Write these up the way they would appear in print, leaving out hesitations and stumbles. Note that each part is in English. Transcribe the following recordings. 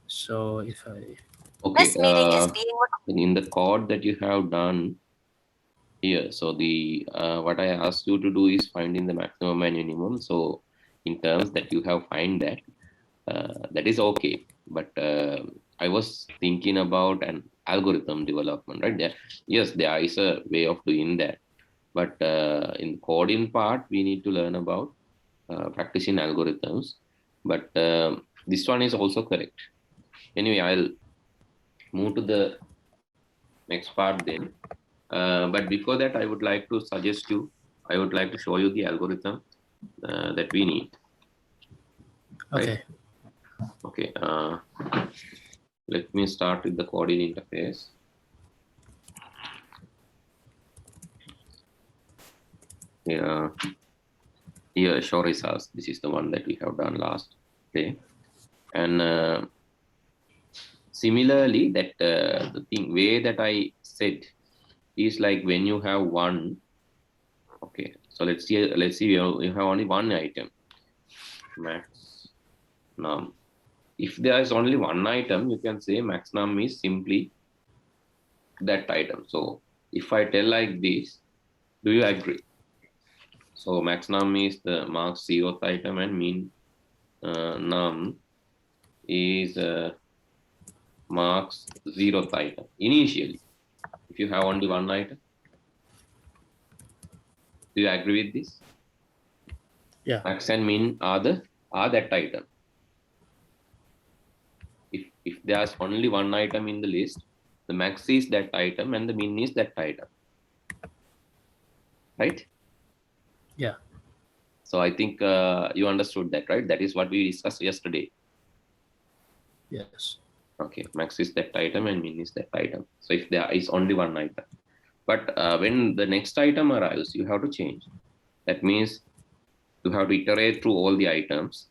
So if I Okay, in the code that you have done here, so the what I asked you to do is finding the maximum and minimum. So in terms that you have find that, that is okay. But I was thinking about an algorithm development, right? There, yes, there is a way of doing that. But in coding part, we need to learn about practicing algorithms. But this one is also correct. Anyway, I'll move to the next part then. But before that, I would like to suggest you, I would like to show you the algorithm that we need, right? okay. Okay, let me start with the coding interface. Yeah, here show results. This is the one that we have done last day. And similarly, that the thing way that I said is like when you have one. Okay, so let's see. Let's see. You have only one item, max num. If there is only one item, you can say max num is simply that item. So if I tell like this, do you agree? So max num is the max 0th item and min num is max 0th item initially. If you have only one item, do you agree with this? Yeah. Max and min are that item. If there's only one item in the list, the max is that item and the min is that item, right? Yeah. So I think you understood that, right? That is what we discussed yesterday. Yes. Okay, max is that item and min is that item. So if there is only one item, but when the next item arrives, you have to change. That means you have to iterate through all the items.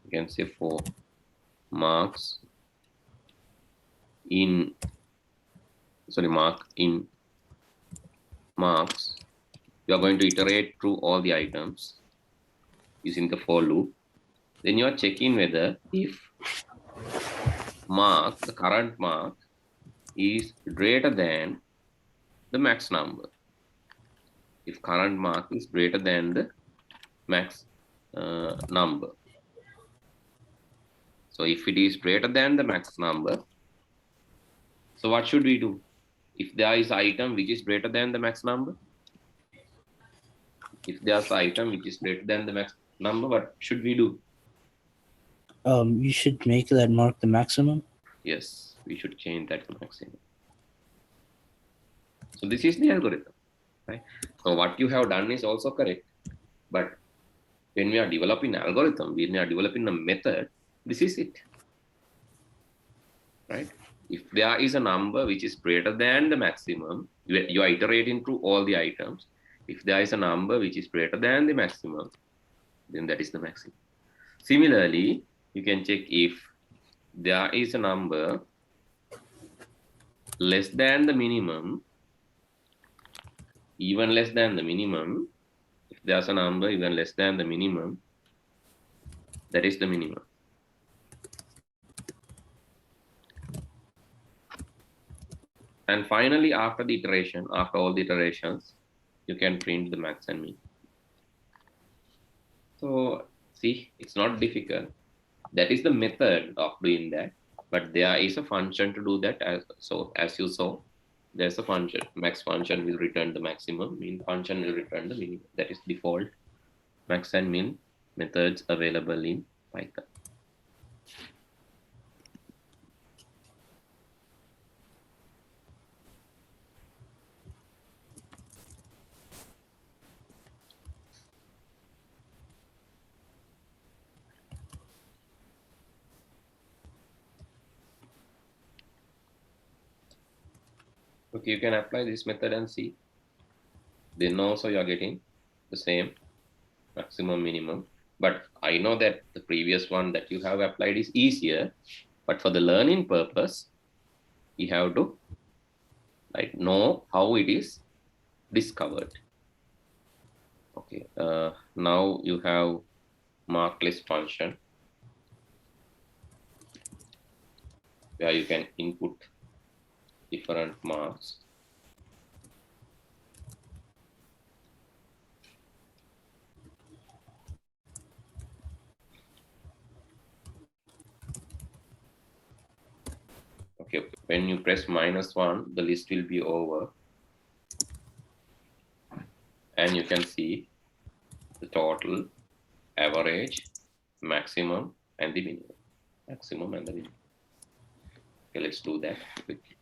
You can say for marks in, sorry, mark in marks, you are going to iterate through all the items using the for loop. Then you are checking whether if mark, the current mark, is greater than the max number. If current mark is greater than the max number. So if it is greater than the max number, so what should we do? If there is item which is greater than the max number, if there's item which is greater than the max number, what should we do? You should make that mark the maximum. Yes, we should change that to maximum. So this is the algorithm, right? So what you have done is also correct. But when we are developing algorithm, when we are developing a method, this is it, right? If there is a number which is greater than the maximum, you are iterating through all the items. If there is a number which is greater than the maximum, then that is the maximum. Similarly, you can check if there is a number less than the minimum, even less than the minimum. If there's a number even less than the minimum, that is the minimum. And finally, after the iteration, after all the iterations, you can print the max and min. So see, it's not difficult. That is the method of doing that. But there is a function to do that. So as you saw, there's a function. Max function will return the maximum. Min function will return the minimum. That is default max and min methods available in Python. Okay, you can apply this method and see. Then also you are getting the same maximum minimum. But I know that the previous one that you have applied is easier. But for the learning purpose, you have to know how it is discovered. Okay, now you have mark list function. where you can input different marks. Okay, when you press -1, the list will be over. And you can see the total, average, maximum, and the minimum. Maximum and the minimum. Okay, let's do that quickly.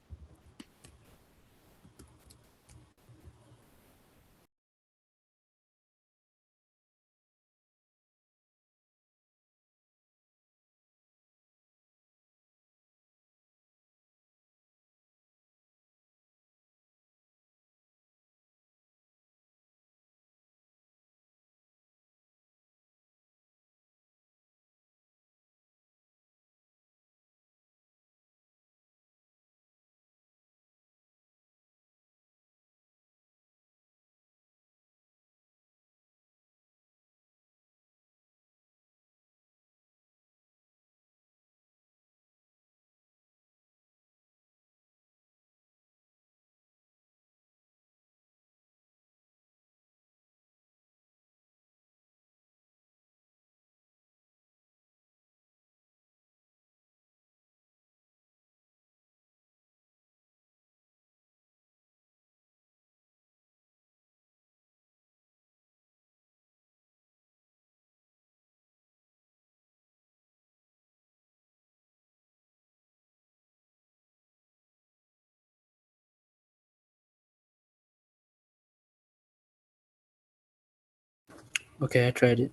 Okay, I tried it.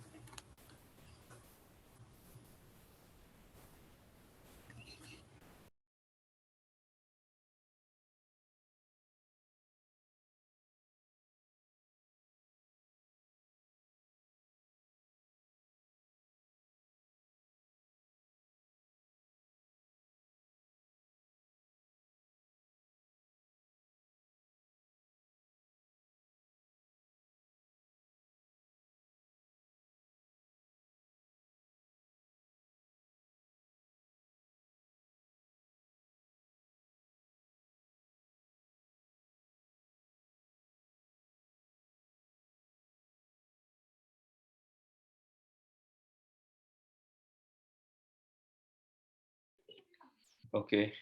Okay.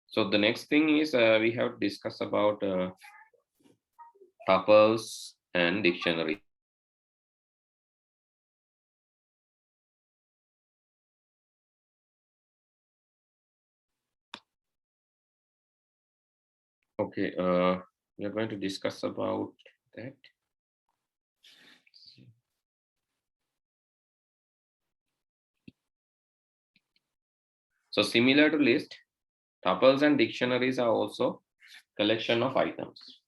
So the next thing is we have discussed about tuples and dictionary. Okay, we are going to discuss about that. So similar to list, tuples and dictionaries are also collection of items.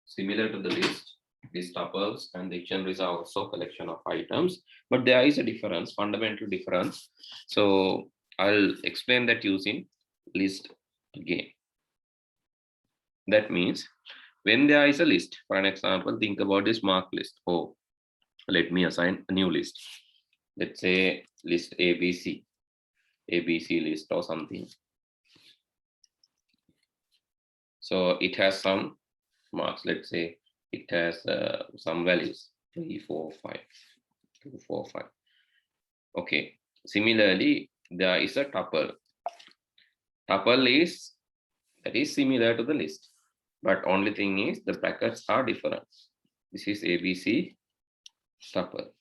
Similar to the list, these tuples and dictionaries are also collection of items, but there is a difference, fundamental difference. So I'll explain that using list again. That means when there is a list, for an example, think about this mark list. Oh, let me assign a new list. Let's say list ABC list or something. So it has some marks. Let's say it has some values 3, 4, 5, 2, 4, 5. Okay. Similarly, there is a tuple. Tuple is that is similar to the list, but only thing is the brackets are different. This is ABC tuple.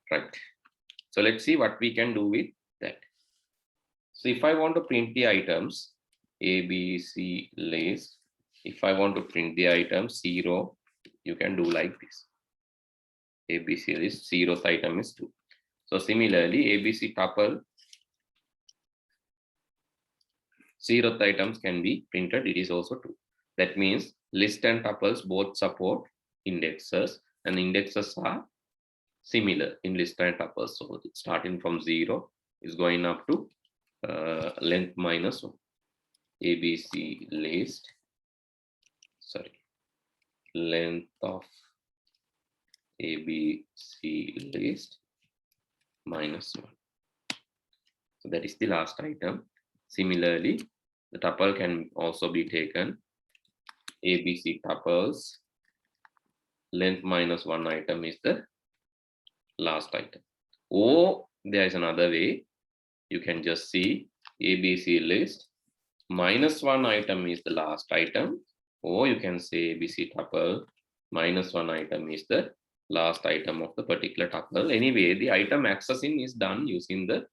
Right. So let's see what we can do with that. So if I want to print the items ABC list, if I want to print the item 0, you can do like this. ABC list 0th item is 2. So similarly, ABC tuple 0th items can be printed. It is also 2. That means list and tuples both support indexes, and indexes are similar in list and tuples. So starting from 0 is going up to length -1. ABC list, sorry, length of ABC list minus 1. So that is the last item. Similarly, the tuple can also be taken ABC tuples length minus 1 item is the last item. Or there is another way. You can just see ABC list minus 1 item is the last item, or you can say ABC tuple minus 1 item is the last item of the particular tuple. Anyway, the item accessing is done using the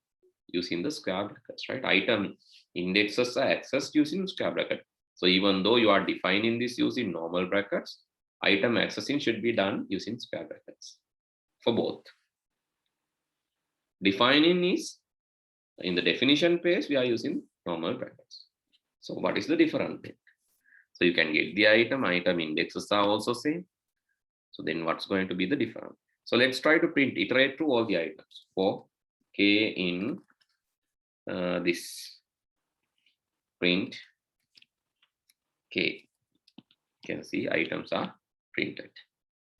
square brackets, right? Item indexes are accessed using square bracket. So even though you are defining this using normal brackets, item accessing should be done using square brackets for both. Defining is in the definition page, we are using normal brackets. So what is the difference bit? So you can get the item indexes are also same. So then what's going to be the difference? So let's try to iterate through all the items for K in this print K. You can see items are printed.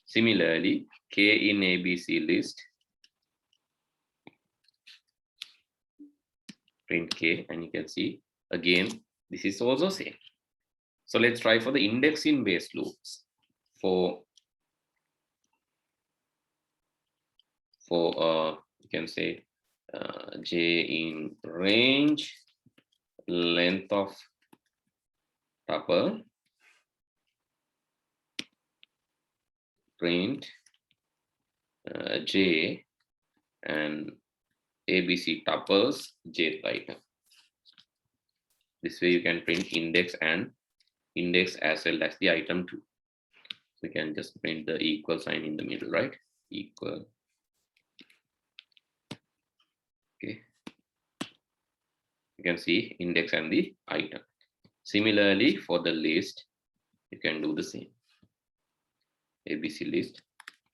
Similarly, K in ABC list, print K, and you can see again this is also same. So let's try for the indexing based loops for you can say J in range length of tuple print J and ABC tuples Jth item. This way you can print index and index as well as the item 2. So you can just print the equal sign in the middle, right? Equal. Okay. You can see index and the item. Similarly, for the list, you can do the same. ABC list,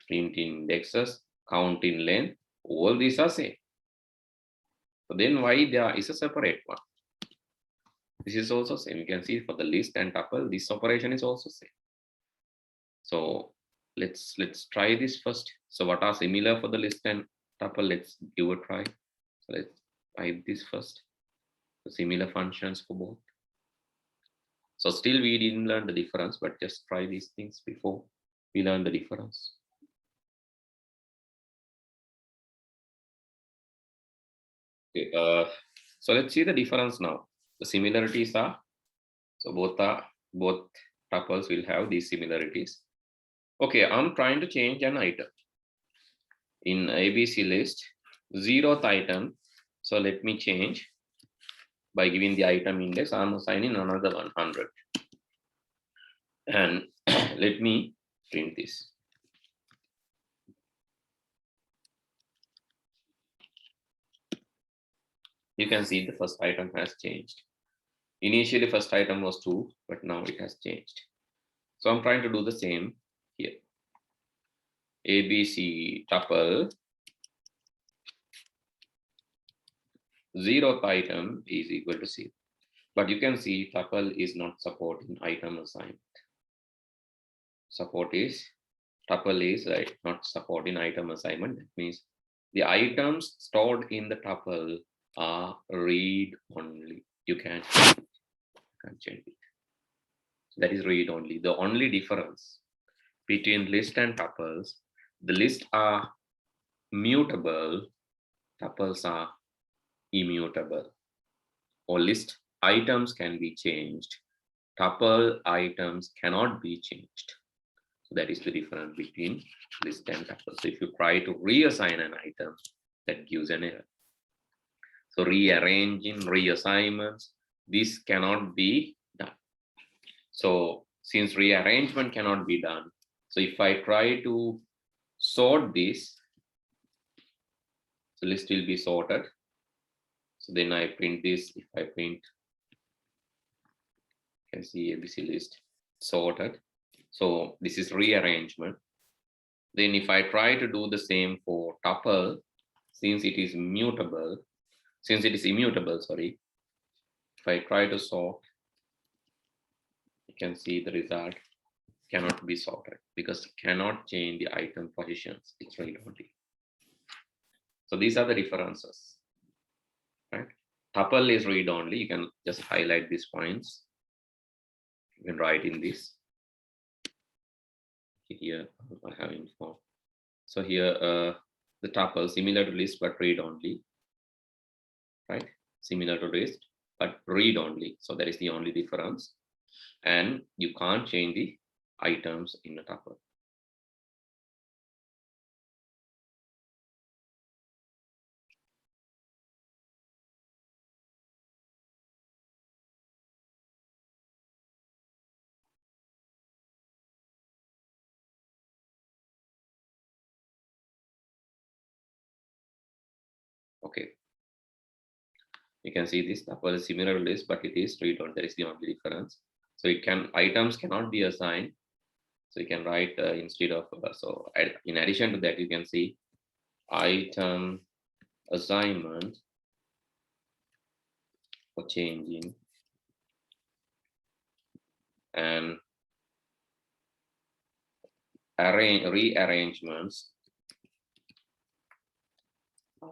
print indexes, count in length, all these are same. So then why there is a separate one? This is also same. You can see for the list and tuple, this operation is also same. So let's try this first. So what are similar for the list and tuple? Let's give a try. So let's type this first. The similar functions for both. So still we didn't learn the difference, but just try these things before we learn the difference. Okay, so let's see the difference now. The similarities are, so both tuples will have these similarities. Okay, I'm trying to change an item in ABC list, 0th item. So let me change by giving the item index. I'm assigning another 100, and let me print this. You can see the first item has changed. Initially, first item was 2, but now it has changed. So I'm trying to do the same here. ABC tuple 0th item is equal to 0. But you can see tuple is not supporting item assignment. Tuple is right, not supporting item assignment. That means the items stored in the tuple are read only. You can't change it. So that is read only. The only difference between list and tuples, the lists are mutable, tuples are immutable. Or list items can be changed, tuple items cannot be changed. So that is the difference between list and tuple. So if you try to reassign an item, that gives an error. So rearranging, reassignments, this cannot be done. So since rearrangement cannot be done, so if I try to sort this, so list will be sorted. So then I print this. If I print, you can see ABC list sorted. So this is rearrangement. Then if I try to do the same for tuple, since it is immutable, sorry, if I try to sort, you can see the result. cannot be sorted because it cannot change the item positions. It's read only. So these are the differences, right? Tuple is read only. You can just highlight these points. You can write in this. Here I have info. So here the tuple similar to list but read only, right? Similar to list but read only. So that is the only difference. And you can't change the items in a tuple. Okay. You can see this tuple is similar to list, but it is read only. That is the only difference. So it can items cannot be assigned. So you can write instead of in addition to that, you can see item assignment for changing and rearrangements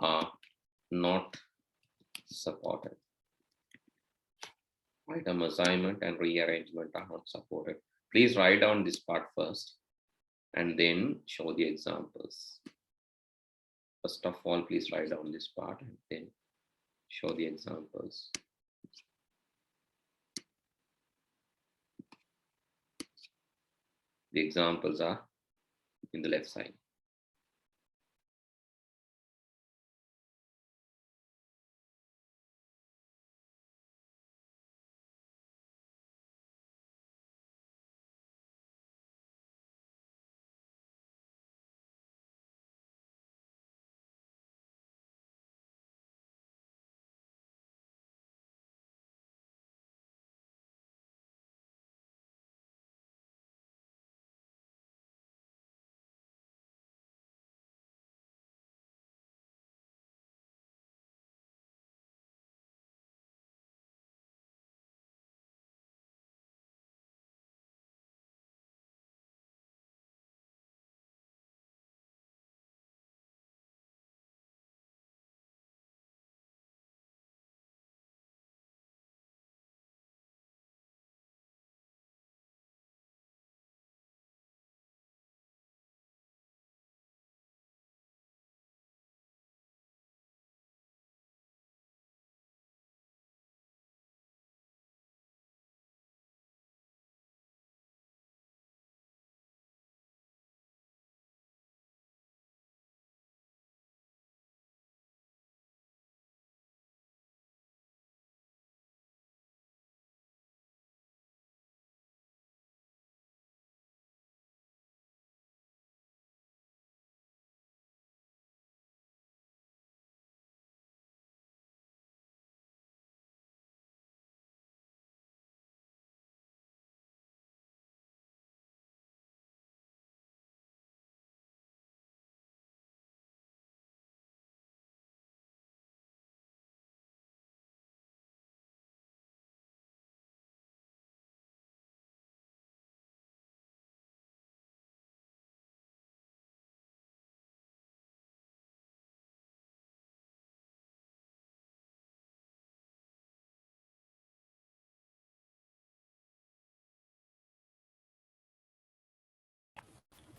are not supported. Item assignment and rearrangement are not supported. Please write down this part first and then show the examples. First of all, please write down this part and then show the examples. The examples are in the left side.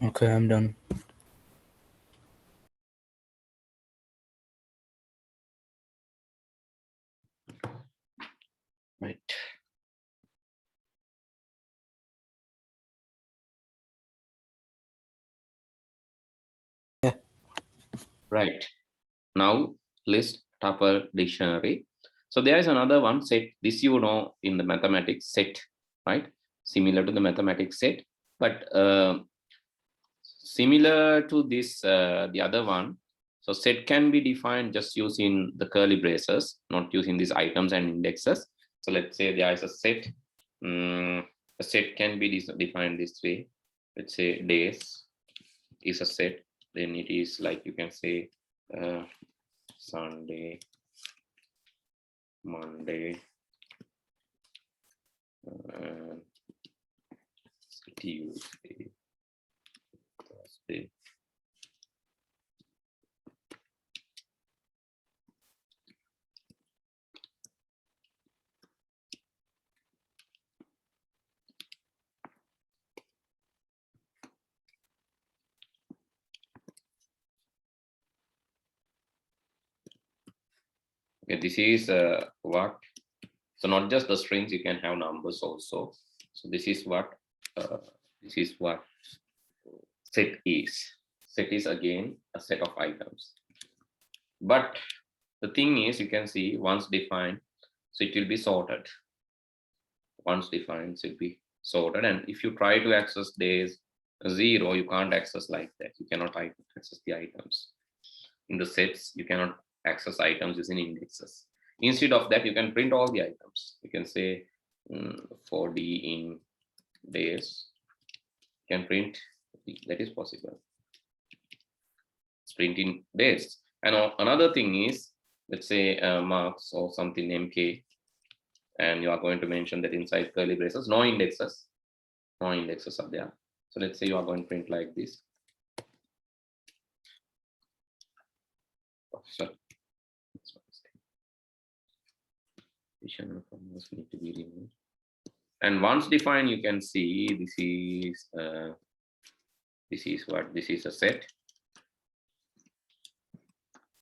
Okay, I'm done. Right. Yeah. Right. Now list tuple dictionary. So there is another one set. This you know in the mathematics set, right? Similar to the mathematics set, but similar to this, the other one. So set can be defined just using the curly braces, not using these items and indexes. So let's say there is a set. A set can be defined this way. Let's say days is a set. Then it is like you can say Sunday, Monday, Tuesday, Thursday. Okay, this is what. So not just the strings, you can have numbers also. So this is what set is. Set is again a set of items. But the thing is, you can see once defined, so it will be sorted. Once defined, it will be sorted. And if you try to access days 0, you can't access like that. You cannot access the items. In the sets, you cannot access items using indexes. Instead of that, you can print all the items. You can say 4D in days. You can print, that is possible. It's print in days. And another thing is, let's say marks or something MK, and you are going to mention that inside curly braces, no indexes are there. So let's say you are going to print like this. Oh, sorry. Additional formulas need to be removed. And once defined, you can see this is a set.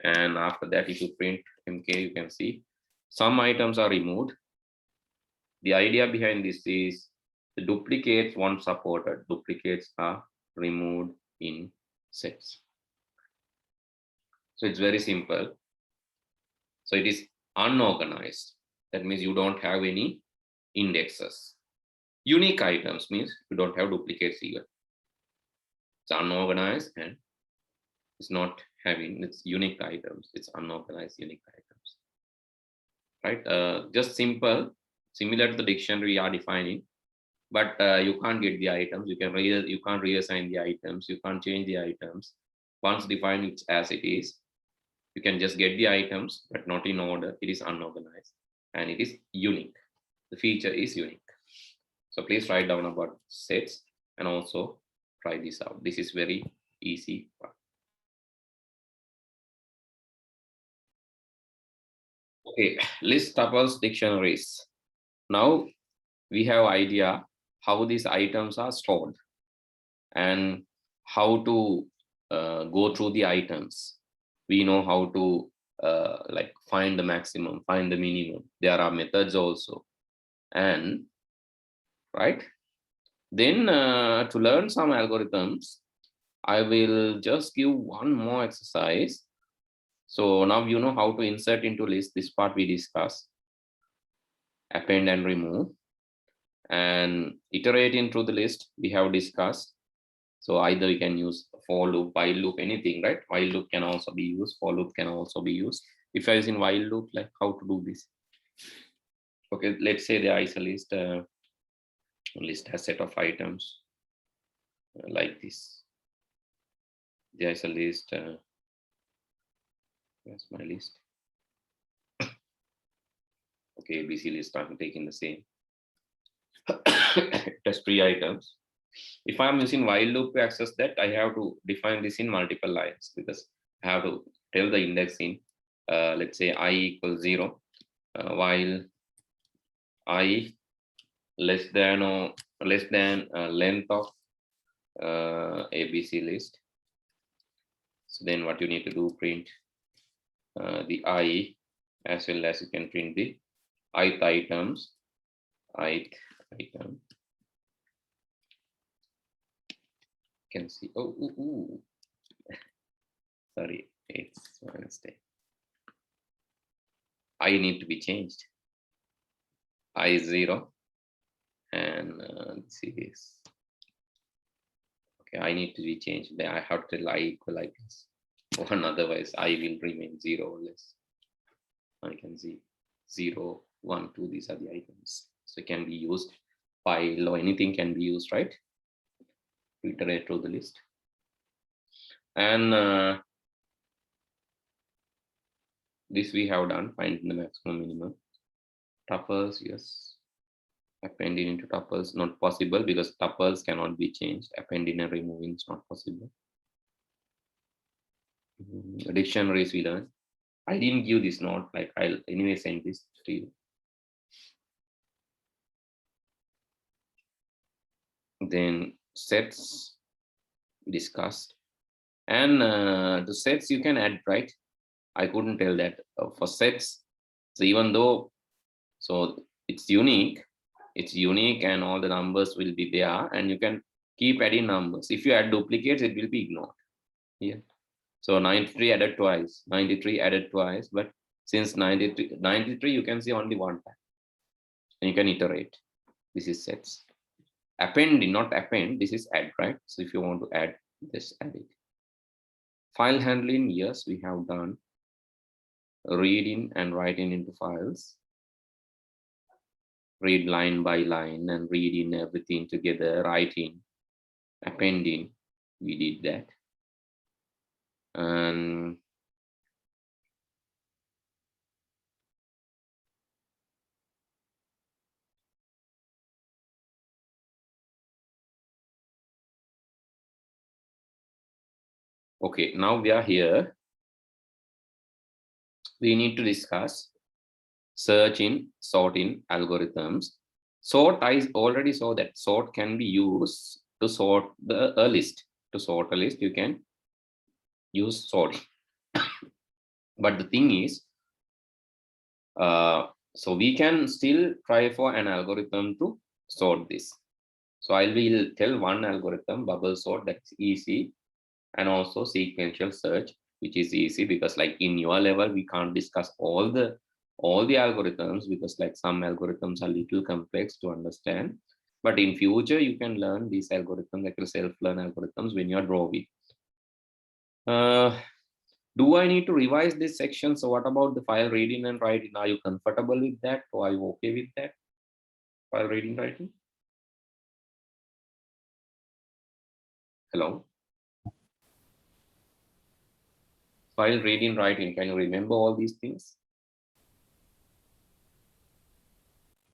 And after that, if you print MK, you can see some items are removed. The idea behind this is the duplicates, once supported, duplicates are removed in sets. So it's very simple. So it is unorganized. That means you don't have any indexes. Unique items means you don't have duplicates either. It's unorganized and it's not having its unique items. It's unorganized unique items. Right? Just simple, similar to the dictionary we are defining, but you can't get the items. You can't reassign the items. You can't change the items. Once defined, it's as it is. You can just get the items, but not in order. It is unorganized and it is unique. The feature is unique. So please write down about sets and also try this out. This is very easy part. Okay, list tuples dictionaries. Now we have idea how these items are stored and how to go through the items. We know how to like find the maximum, find the minimum. There are methods also. And right, then to learn some algorithms, I will just give one more exercise. So now you know how to insert into list. This part we discussed. Append and remove. And iterating through the list we have discussed. So either you can use for loop, while loop, anything, right? While loop can also be used, for loop can also be used. If I use in while loop, like how to do this? Okay, let's say there is a list. List has set of items like this. There is a list. Where's my list? Okay, ABC list. I'm taking the same. It has 3 items. If I'm using while loop to access that, I have to define this in multiple lines because I have to tell the index in, let's say I equals 0, while I less than length of ABC list. So then what you need to do, print the I, as well as you can print the ith items, ith item. You can see, sorry, it's my mistake. I need to be changed. I is 0 and this is okay. I need to be changed. Then I have to tell I equal like this. One, otherwise I will remain 0 or less. I can see 0, 1, 2. These are the items. So it can be used. File or anything can be used, right? Iterate through the list. And this we have done, finding the maximum minimum. Tuples, yes. Appending into tuples, not possible because tuples cannot be changed. Appending and removing is not possible. Dictionaries we learn. I didn't give this note, like I'll anyway send this to you. Then sets discussed, and the sets you can add, right? I couldn't tell that for sets. So even though, so it's unique and all the numbers will be there, and you can keep adding numbers. If you add duplicates, it will be ignored. Yeah. So 93 added twice, 93 added twice, but since 93 you can see only one time, and you can iterate. This is sets. Append, not append, this is add, right? So if you want to add this, add it. File handling, yes, we have done. Reading and writing into files. Read line by line and reading everything together, writing, appending, we did that. And okay, now we are here. We need to discuss searching, sorting algorithms. Sort, I already saw that sort can be used to sort a list. To sort a list, you can use sorting. But the thing is, so we can still try for an algorithm to sort this. So I will tell one algorithm, bubble sort, that's easy, and also sequential search, which is easy because like in your level we can't discuss all the algorithms because like some algorithms are little complex to understand. But in future you can learn these algorithms, like the self-learn algorithms, when you're drawing. Do I need to revise this section? So what about the file reading and writing? Are you comfortable with that, or are you okay with that? File reading, writing? Hello? File reading, writing, can you remember all these things?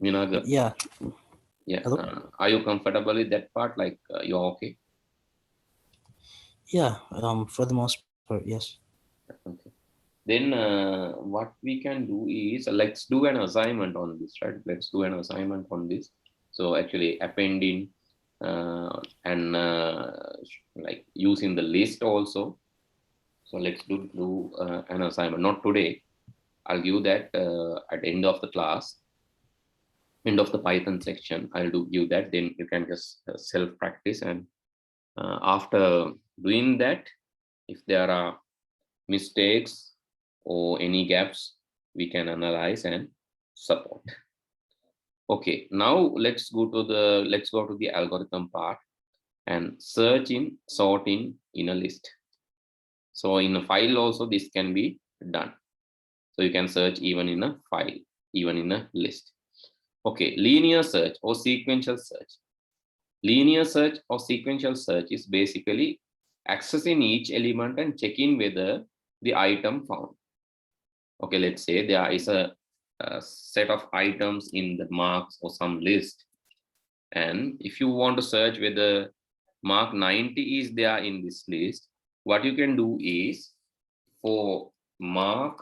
Minaga? Yeah. Yeah. Are you comfortable with that part? Like you're okay? Yeah. For the most part, yes. Okay. Then what we can do is let's do an assignment on this, right? Let's do an assignment on this. So actually appending and like using the list also. So let's do an assignment. Not today. I'll give that at the end of the class, end of the Python section. I'll give that. Then you can just self practice, and after doing that, if there are mistakes or any gaps, we can analyze and support. Okay, now let's go to the algorithm part and searching, sorting in a list. So in a file also this can be done. So you can search even in a file, even in a list. Okay, linear search or sequential search. Linear search or sequential search is basically accessing each element and checking whether the item found. Okay, let's say there is a set of items in the marks or some list. And if you want to search whether mark 90 is there in this list, what you can do is for mark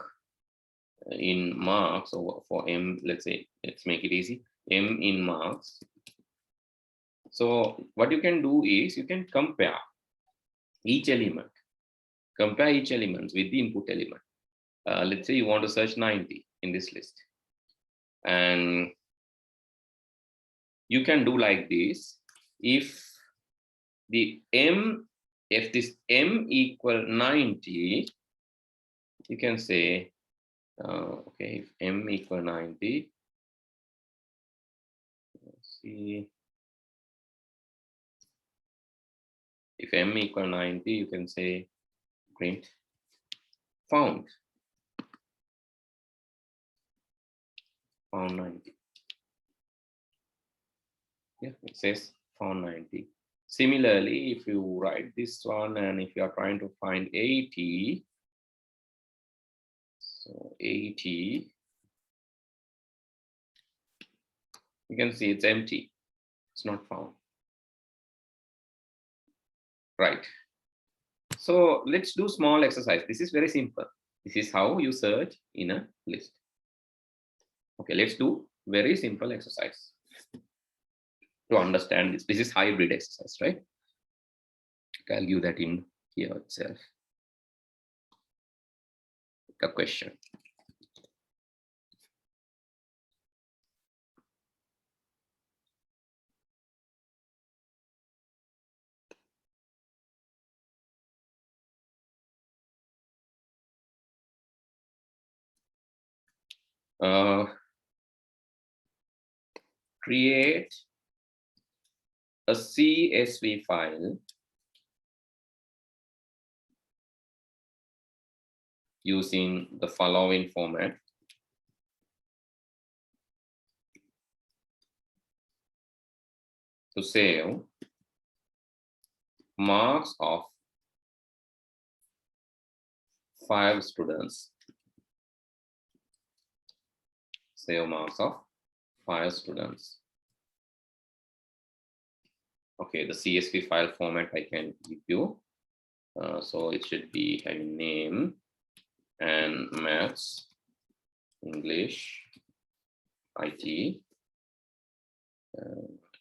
in marks, or for M, let's say, let's make it easy, M in marks. So what you can do is you can compare each element with the input element. Let's say you want to search 90 in this list, and you can do like this. If this M equal 90, you can say, okay, if M equal 90, let's see, if M equal 90, you can say print found 90. Yeah, it says found 90. Similarly, if you write this one and if you are trying to find 80, so 80, You can see it's empty. It's not found. Right. So let's do small exercise. This is very simple. This is how you search in a list. Okay, let's do very simple exercise to understand this. This is hybrid exercise, right? Okay, I'll give that in here itself. A question. Create a CSV file using the following format. To save marks of 5 students. Save marks of 5 students. Okay, the CSV file format I can give you. So it should be having name and maths, English, IT,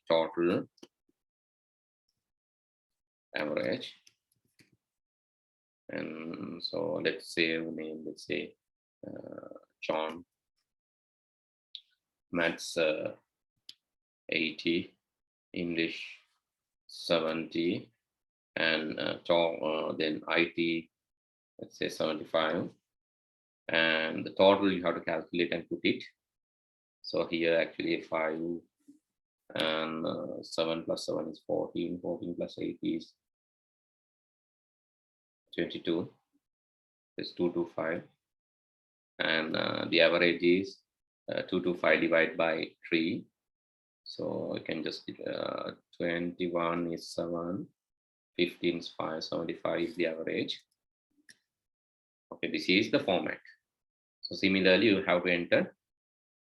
total, average. And so let's save name, let's say John, maths 80, English 70, and then IT, let's say 75. And the total you have to calculate and put it. So here actually 5 and 7 plus 7 is 14, 14 plus 8 is 22. It's 225. And the average is 225 divided by 3. So you can just 21 is 7, 15 is 5, 75 is the average. Okay, this is the format. So similarly, you have to enter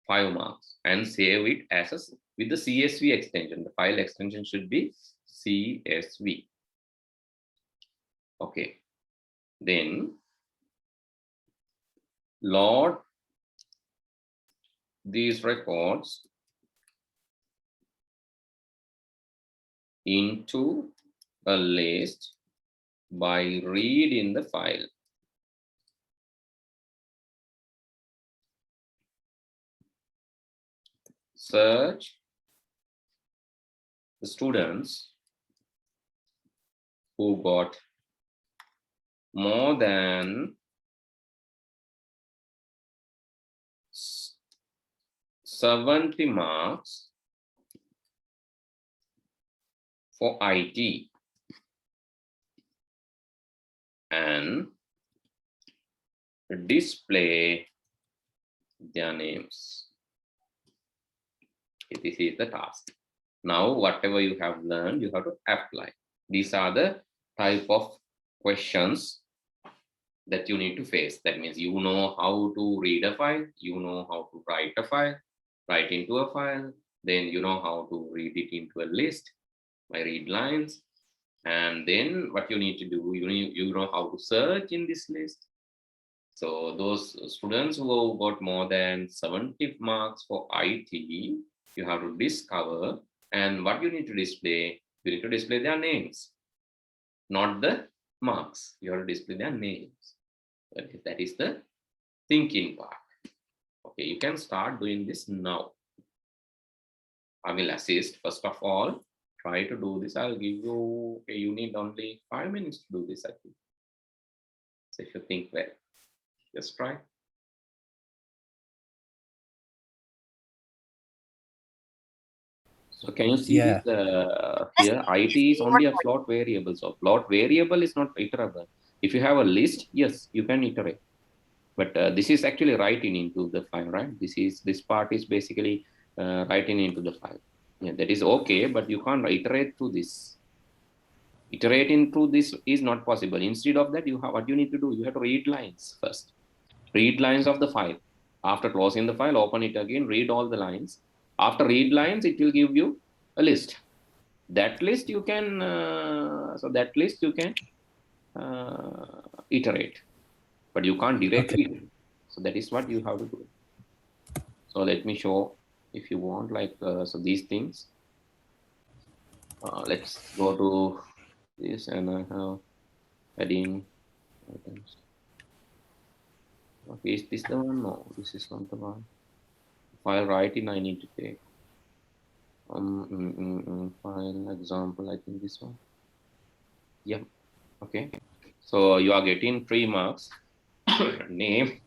5 marks and save it as with the CSV extension. The file extension should be CSV. Okay, then load these records into a list by reading the file. Search the students who got more than 70 marks for IT and display their names. Okay, this is the task. Now, whatever you have learned, you have to apply. These are the type of questions that you need to face. That means you know how to read a file, you know how to write a file, write into a file, then you know how to read it into a list by read lines. And then what you need to do, you know how to search in this list. So those students who got more than 70 marks for IT, you have to discover, and what you need to display, you need to display their names, not the marks. You have to display their names. That is the thinking part. Okay, you can start doing this now. I will assist. First of all, try to do this. I'll give you, okay, you need only 5 minutes to do this, I think. So if you think well, just try. So can you see Yeah. here, IT is only a float variable. So float variable is not iterable. If you have a list, yes, you can iterate. But this is actually writing into the file, right? This part is basically writing into the file. Yeah, that is okay, but you can't iterate through this. Iterating through this is not possible. Instead of that, what you need to do, you have to read lines first. Read lines of the file. After closing the file, open it again, read all the lines. After read lines, it will give you a list. That list you can, iterate, but you can't directly do it. So that is what you have to do. So let me show, if you want, like, so these things. Let's go to this, and I have adding items. Okay, is this the one? No, this is not the one. File writing, I need to take. File example, I think this one. Yeah. Okay. So you are getting 3 marks. Name,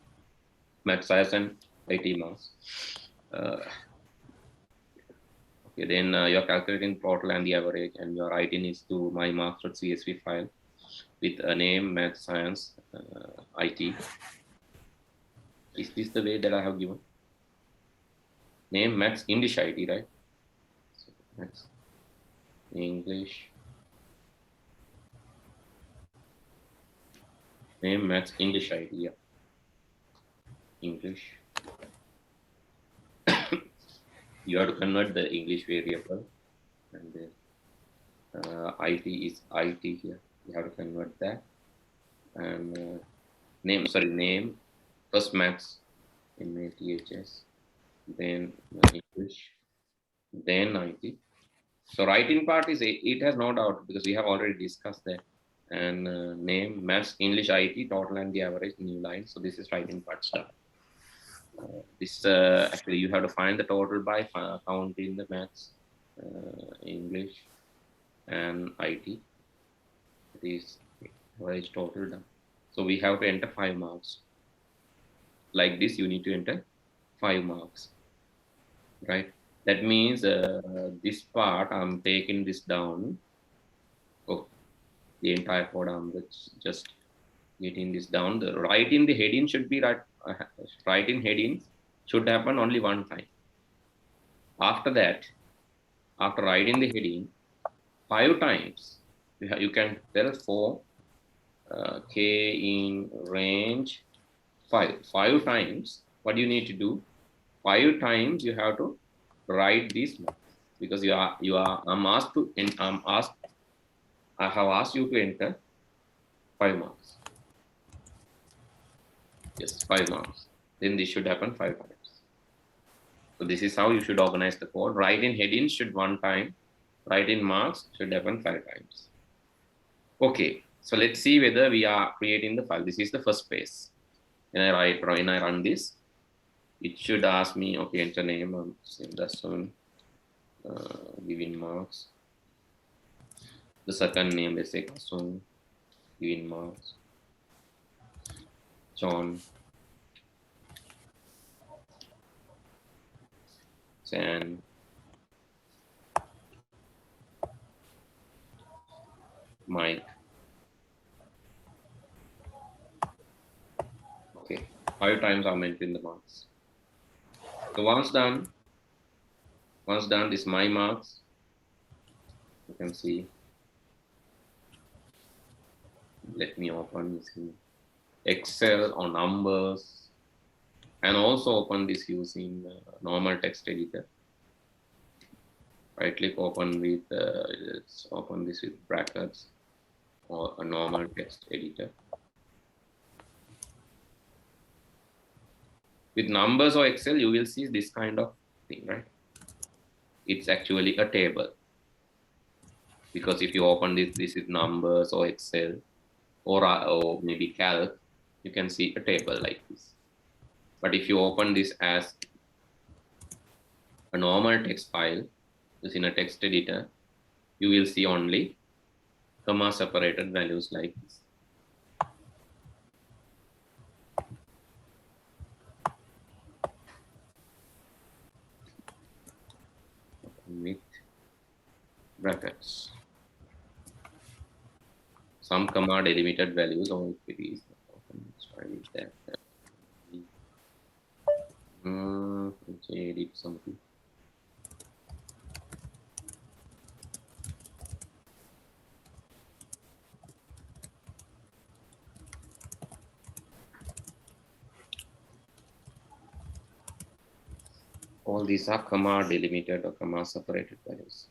math, science, and IT marks. Okay, then you're calculating total and the average, and your writing is to mymarks.csv file with a name, math, science, IT. Is this the way that I have given? Name, maths, English, IT, right? So maths, English. Name, maths, English, IT, yeah. English. You have to convert the English variable, and then IT is IT here. You have to convert that. And name, first maths, MATHS, then English, then IT. So writing part is, it has no doubt, because we have already discussed that. And name, maths, English, IT, total and the average, new line. So this is writing part stuff. This actually you have to find the total by counting the maths, English, and IT. It is average total done. So we have to enter 5 marks. Like this, you need to enter 5 marks, right? That means this part, I'm taking this down. Oh, the entire code, I'm just getting this down. The writing the heading should be right. Writing headings should happen only 1 time. After that, after writing the heading 5 times, you can tell for k in range 5. 5 times. What you need to do? 5 times you have to write this, because I have asked you to enter 5 marks. Yes, 5 marks. Then this should happen 5 times. So this is how you should organize the code. Write in headings should 1 time. Write in marks should happen 5 times. Okay, so let's see whether we are creating the file. This is the first phase. When I run this, it should ask me, okay, enter name, Dasun, giving marks. The second name, let's say Dasun, giving marks. John, Jan, Mike. Okay, 5 times I'm entering the marks. So once done, this my marks. You can see. Let me open this in Excel or numbers, and also open this using normal text editor. Right click, open with let's open this with brackets or a normal text editor. With numbers or Excel, you will see this kind of thing, right? It's actually a table, because if you open this is numbers or Excel or maybe Calc, you can see a table like this. But if you open this as a normal text file, just in a text editor, you will see only comma separated values like this. With brackets. Some comma delimited values, or if it is, let's try with that. Let's edit something. All these are comma delimited or comma separated values.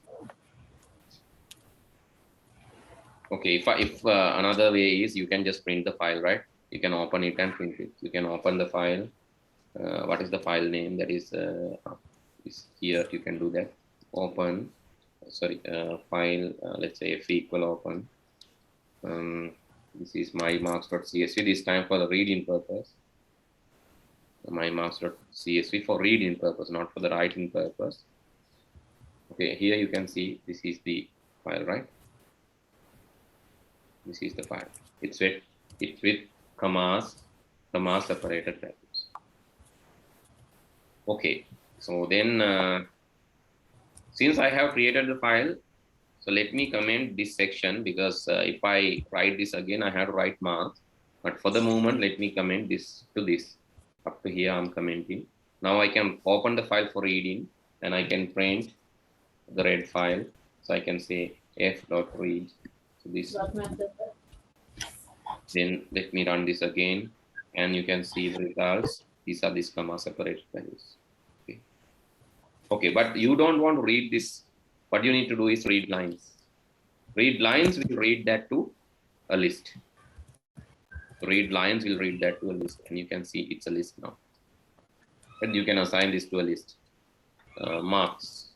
Okay, if another way is you can just print the file, right? You can open it and print it. You can open the file. What is the file name? That is here. You can do that. Open, sorry, file. Let's say f equal open. This is mymarks.csv. This time for the reading purpose. mymarks.csv for reading purpose, not for the writing purpose. Okay, here you can see this is the file, right? This is the file. It's with commas separated values. Okay, so then since I have created the file, so let me comment this section, because if I write this again, I have to write marks. But for the moment, let me comment this to this. Up to here, I'm commenting. Now I can open the file for reading, and I can print the read file. So I can say f.read. So this. Then let me run this again, and you can see the results. These are these comma separated values. Okay. Okay, but you don't want to read this. What you need to do is read lines. Read lines will read that to a list. Read lines will read that to a list, and you can see it's a list now. And you can assign this to a list. Marks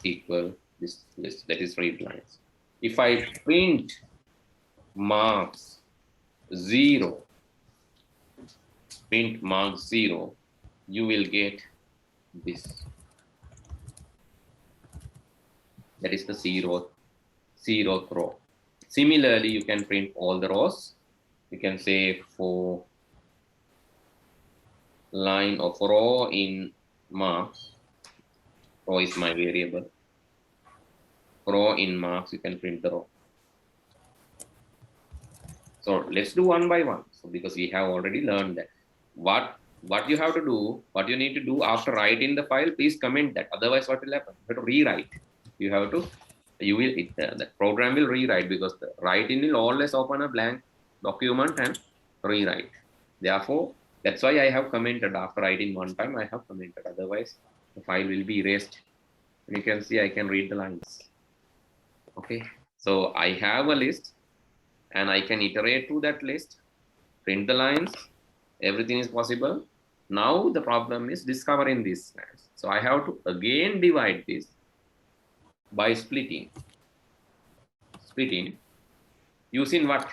equal this list, that is read lines. If I print marks 0, print marks 0, you will get this. That is the zeroth row. Similarly, you can print all the rows. You can say for line of row in marks, row is my variable. Row in marks, you can print the row. So let's do one by one. So because we have already learned that. What you have to do, what you need to do after writing the file, please comment that. Otherwise, what will happen? You have to rewrite. The program will rewrite, because the writing will always open a blank document and rewrite. Therefore, that's why I have commented. After writing one time, I have commented. Otherwise, the file will be erased. And you can see I can read the lines. Okay, so I have a list, and I can iterate to that list, print the lines. Everything is possible. Now the problem is discovering these lines. So I have to again divide this by splitting. Using what?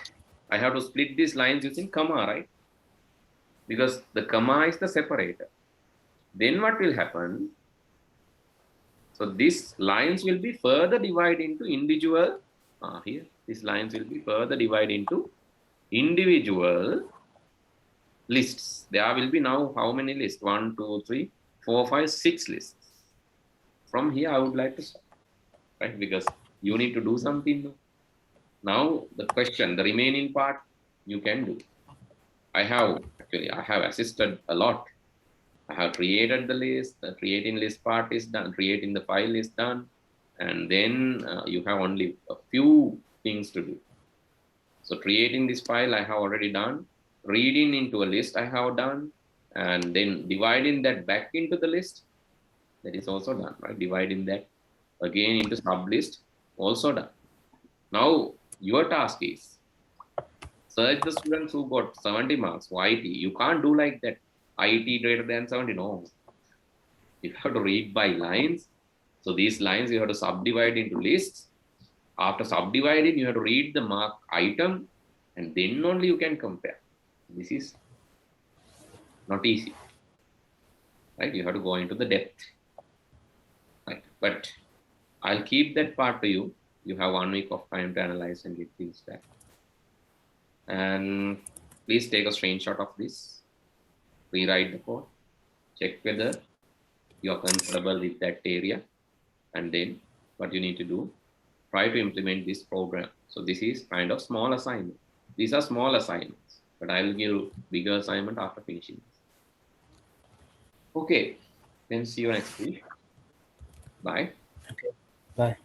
I have to split these lines using comma, right? Because the comma is the separator. Then what will happen? So these lines will be further divided into individual. Here, these lines will be further divided into individual lists. There will be now how many lists? 1, 2, 3, 4, 5, 6 lists. From here, I would like to stop, right? Because you need to do something. Now the question, the remaining part, you can do. I have assisted a lot. I have created the list. The creating list part is done. Creating the file is done. And then you have only a few things to do. So creating this file, I have already done. Reading into a list, I have done. And then dividing that back into the list, that is also done, right? Dividing that again into sublist, also done. Now, your task is search the students who got 70 marks for IT. You can't do like that. IT greater than 70, no. You have to read by lines. So these lines you have to subdivide into lists. After subdividing, you have to read the mark item, and then only you can compare. This is not easy, right? You have to go into the depth, right? But I'll keep that part to you. You have 1 week of time to analyze and get things back. And please take a screenshot of this, rewrite the code, check whether you are comfortable with that area, and then what you need to do, try to implement this program. So this is kind of small assignment. These are small assignments, but I will give bigger assignment after finishing this. Okay, then see you next week. Bye. Okay, bye.